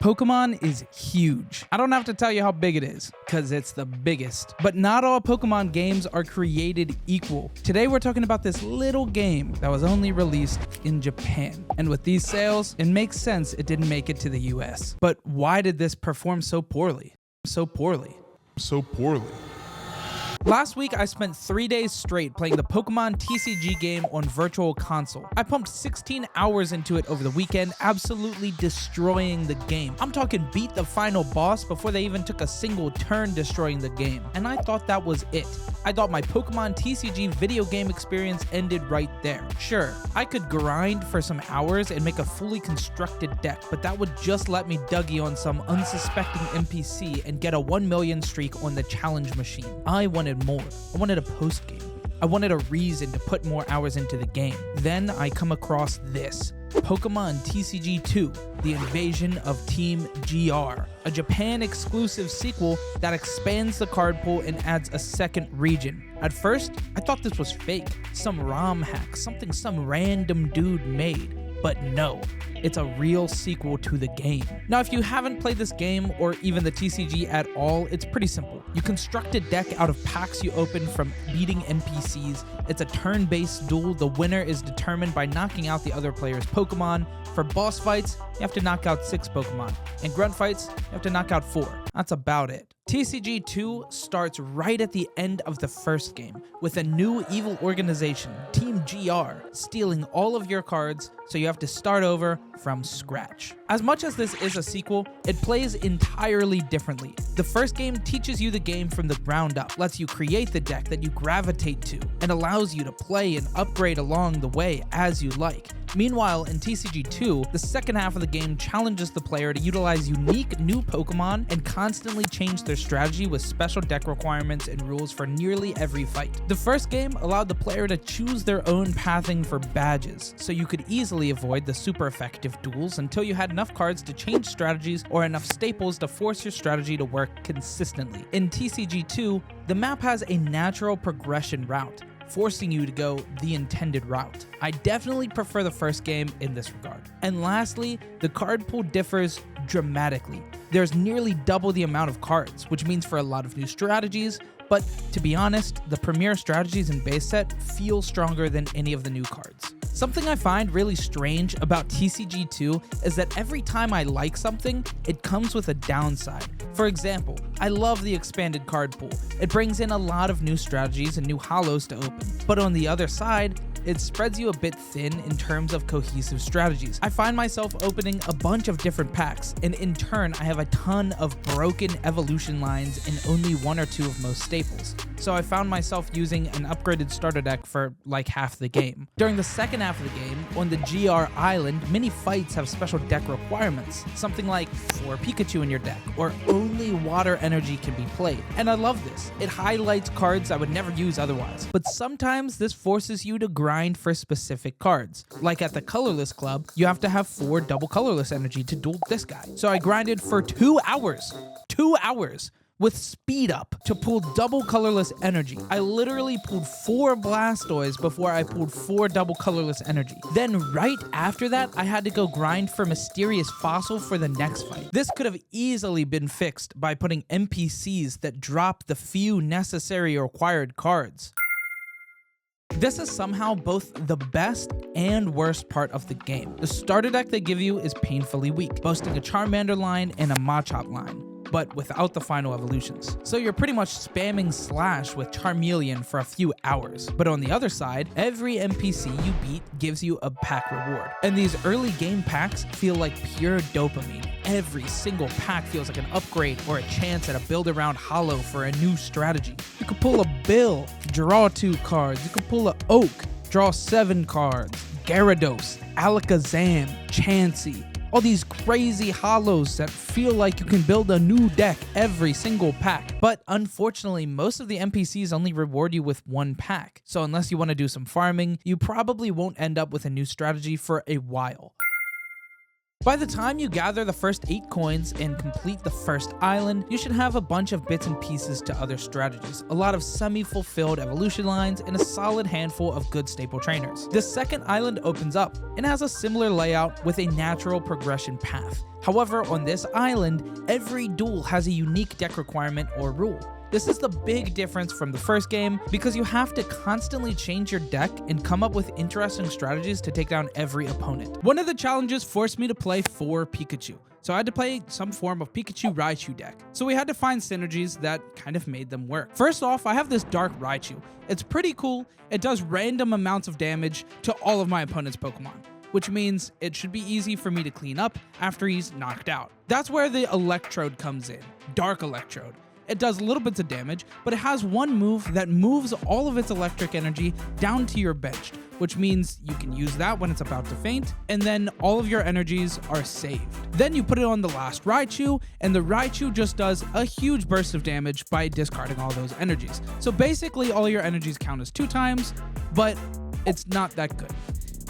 Pokemon is huge. I don't have to tell you how big it is, because it's the biggest. But not all Pokemon games are created equal. Today we're talking about this little game that was only released in Japan. And with these sales, it makes sense it didn't make it to the US. But why did this perform so poorly? So poorly. Last week, I spent 3 days straight playing the Pokemon TCG game on Virtual Console. I pumped 16 hours into it over the weekend, absolutely destroying the game. I'm talking beat the final boss before they even took a single turn destroying the game. And I thought that was it. I thought my Pokemon TCG video game experience ended right there. Sure, I could grind for some hours and make a fully constructed deck, but that would just let me Dougie on some unsuspecting NPC and get a 1 million streak on the challenge machine. I wanted more. I wanted a post game. I wanted a reason to put more hours into the game. Then I come across this. Pokemon TCG 2, The Invasion of Team GR, a Japan exclusive sequel that expands the card pool and adds a second region. At first, I thought this was fake, some ROM hack, something some random dude made. But no, it's a real sequel to the game. Now, if you haven't played this game or even the TCG at all, it's pretty simple. You construct a deck out of packs you open from beating NPCs. It's a turn-based duel. The winner is determined by knocking out the other player's Pokemon. For boss fights, you have to knock out 6 Pokemon. In grunt fights, you have to knock out 4. That's about it. TCG 2 starts right at the end of the first game with a new evil organization, Team GR, stealing all of your cards, so you have to start over from scratch. As much as this is a sequel, it plays entirely differently. The first game teaches you the game from the ground up, lets you create the deck that you gravitate to, and allows you to play and upgrade along the way as you like. Meanwhile, in TCG 2, the second half of the game challenges the player to utilize unique new Pokemon and constantly change their strategy with special deck requirements and rules for nearly every fight. The first game allowed the player to choose their own pathing for badges, so you could easily avoid the super effective duels until you had enough cards to change strategies or enough staples to force your strategy to work consistently. In TCG 2, the map has a natural progression route, forcing you to go the intended route. I definitely prefer the first game in this regard. And lastly, the card pool differs dramatically. There's nearly double the amount of cards, which means for a lot of new strategies, but to be honest, the premier strategies in base set feel stronger than any of the new cards. Something I find really strange about TCG 2 is that every time I like something, it comes with a downside. For example, I love the expanded card pool. It brings in a lot of new strategies and new hollows to open. But on the other side, it spreads you a bit thin in terms of cohesive strategies. I find myself opening a bunch of different packs, and in turn, I have a ton of broken evolution lines and only 1 or 2 of most staples. So I found myself using an upgraded starter deck for like half the game. During the second half of the game, on the GR Island, many fights have special deck requirements. Something like 4 Pikachu in your deck, or only water energy can be played. And I love this. It highlights cards I would never use otherwise. But sometimes this forces you to grind for specific cards. Like at the Colorless Club, you have to have 4 double colorless energy to duel this guy. So I grinded for 2 hours. 2 hours! With speed up to pull double colorless energy. I literally pulled 4 Blastoise before I pulled 4 double colorless energy. Then right after that, I had to go grind for Mysterious Fossil for the next fight. This could have easily been fixed by putting NPCs that drop the few necessary required cards. This is somehow both the best and worst part of the game. The starter deck they give you is painfully weak, boasting a Charmander line and a Machop line, but without the final evolutions. So you're pretty much spamming Slash with Charmeleon for a few hours. But on the other side, every NPC you beat gives you a pack reward. And these early game packs feel like pure dopamine. Every single pack feels like an upgrade or a chance at a build-around hollow for a new strategy. You could pull a Bill, draw 2 cards. You could pull a Oak, draw 7 cards. Gyarados, Alakazam, Chansey. All these crazy hollows that feel like you can build a new deck every single pack. But unfortunately, most of the NPCs only reward you with 1 pack. So unless you want to do some farming, you probably won't end up with a new strategy for a while. By the time you gather the first 8 coins and complete the first island, you should have a bunch of bits and pieces to other strategies, a lot of semi-fulfilled evolution lines, and a solid handful of good staple trainers. The second island opens up and has a similar layout with a natural progression path. However, on this island, every duel has a unique deck requirement or rule. This is the big difference from the first game because you have to constantly change your deck and come up with interesting strategies to take down every opponent. One of the challenges forced me to play 4 Pikachu, so I had to play some form of Pikachu Raichu deck. So we had to find synergies that kind of made them work. First off, I have this Dark Raichu. It's pretty cool. It does random amounts of damage to all of my opponent's Pokemon, which means it should be easy for me to clean up after he's knocked out. That's where the Electrode comes in, Dark Electrode. It does little bits of damage, but it has one move that moves all of its electric energy down to your bench, which means you can use that when it's about to faint, and then all of your energies are saved. Then you put it on the last Raichu, and the Raichu just does a huge burst of damage by discarding all those energies. So basically all your energies count as 2 times, but it's not that good.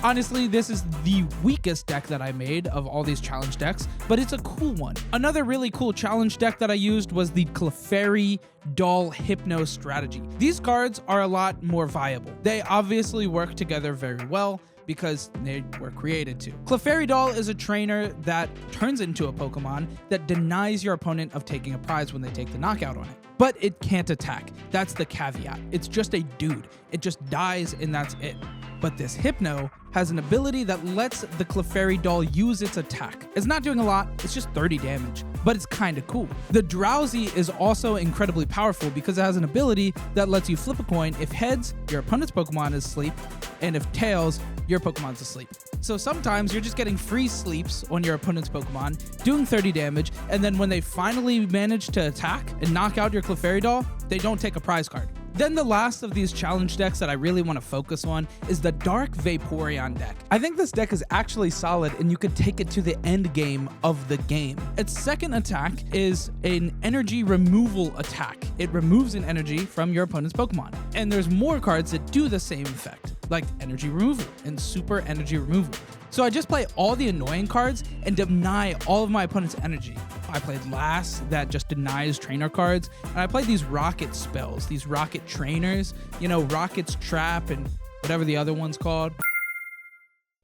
Honestly, this is the weakest deck that I made of all these challenge decks, but it's a cool one. Another really cool challenge deck that I used was the Clefairy Doll Hypno strategy. These cards are a lot more viable. They obviously work together very well because they were created to. Clefairy Doll is a trainer that turns into a Pokemon that denies your opponent of taking a prize when they take the knockout on it. But it can't attack. That's the caveat. It's just a dude. It just dies and that's it. But this Hypno has an ability that lets the Clefairy Doll use its attack. It's not doing a lot, it's just 30 damage, but it's kinda cool. The Drowsy is also incredibly powerful because it has an ability that lets you flip a coin. If heads, your opponent's Pokemon is asleep, and if tails, your Pokemon's asleep. So sometimes you're just getting free sleeps on your opponent's Pokemon, doing 30 damage, and then when they finally manage to attack and knock out your Clefairy Doll, they don't take a prize card. Then the last of these challenge decks that I really want to focus on is the Dark Vaporeon deck. I think this deck is actually solid and you could take it to the end game of the game. Its second attack is an energy removal attack. It removes an energy from your opponent's Pokemon. And there's more cards that do the same effect, like energy removal and super energy removal. So I just play all the annoying cards and deny all of my opponent's energy. I played Lass that just denies trainer cards, and I played these rocket spells, these rocket trainers, you know, Rocket's Trap and whatever the other one's called.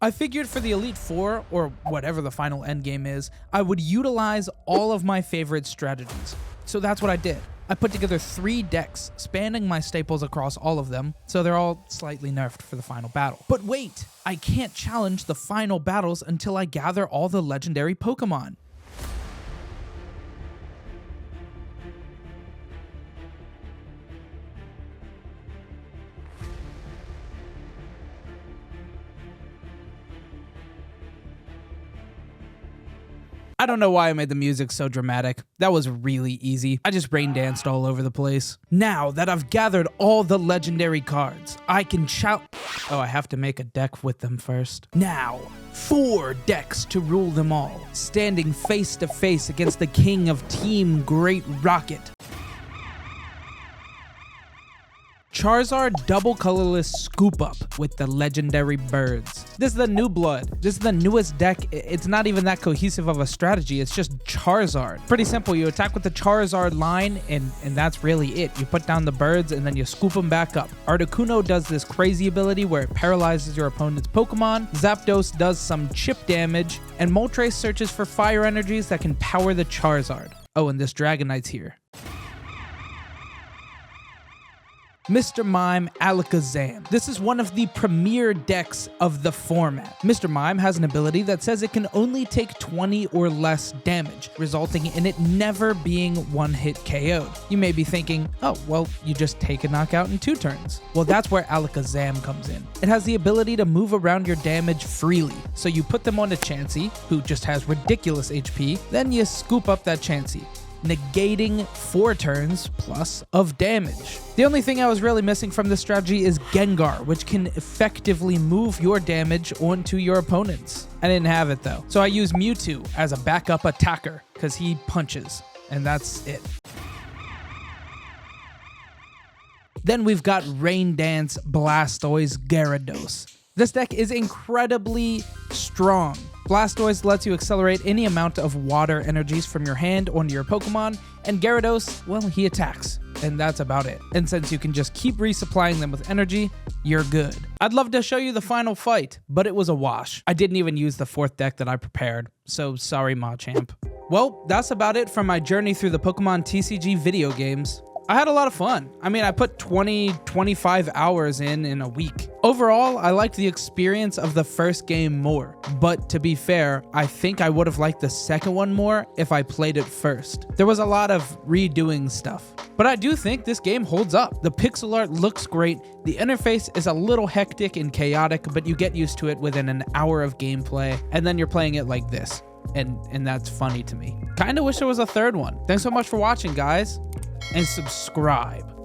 I figured for the Elite Four, or whatever the final endgame is, I would utilize all of my favorite strategies. So that's what I did. I put together 3 decks, spanning my staples across all of them, so they're all slightly nerfed for the final battle. But wait, I can't challenge the final battles until I gather all the legendary Pokemon. I don't know why I made the music so dramatic. That was really easy. I just brain danced all over the place. Now that I've gathered all the legendary cards, I can Oh, I have to make a deck with them first. Now, 4 decks to rule them all, standing face to face against the king of Team Great Rocket. Charizard Double Colorless Scoop Up with the legendary birds. This is the new blood. This is the newest deck. It's not even that cohesive of a strategy. It's just Charizard. Pretty simple. You attack with the Charizard line and that's really it. You put down the birds and then you scoop them back up. Articuno does this crazy ability where it paralyzes your opponent's Pokemon. Zapdos does some chip damage. And Moltres searches for fire energies that can power the Charizard. Oh, and this Dragonite's here. Mr. Mime Alakazam. This is one of the premier decks of the format. Mr. Mime has an ability that says it can only take 20 or less damage, resulting in it never being one-hit KO'd. You may be thinking, oh, well, you just take a knockout in 2 turns. Well, that's where Alakazam comes in. It has the ability to move around your damage freely, so you put them on a Chansey, who just has ridiculous HP, then you scoop up that Chansey, negating 4 turns plus of damage. The only thing I was really missing from this strategy is Gengar, which can effectively move your damage onto your opponents. I didn't have it though, so I used Mewtwo as a backup attacker because he punches, and that's it. Then we've got Rain Dance Blastoise Gyarados. This deck is incredibly strong. Blastoise lets you accelerate any amount of water energies from your hand onto your Pokemon, and Gyarados, well, he attacks, and that's about it. And since you can just keep resupplying them with energy, you're good. I'd love to show you the final fight, but it was a wash. I didn't even use the 4th deck that I prepared, so sorry, Machamp. Well, that's about it for my journey through the Pokemon TCG video games. I had a lot of fun. I mean, I put 25 hours in a week. Overall, I liked the experience of the first game more, but to be fair, I think I would have liked the second one more if I played it first. There was a lot of redoing stuff, but I do think this game holds up. The pixel art looks great, the interface is a little hectic and chaotic, but you get used to it within an hour of gameplay, and then you're playing it like this, and that's funny to me. Kinda wish there was a third one. Thanks so much for watching, guys, and subscribe.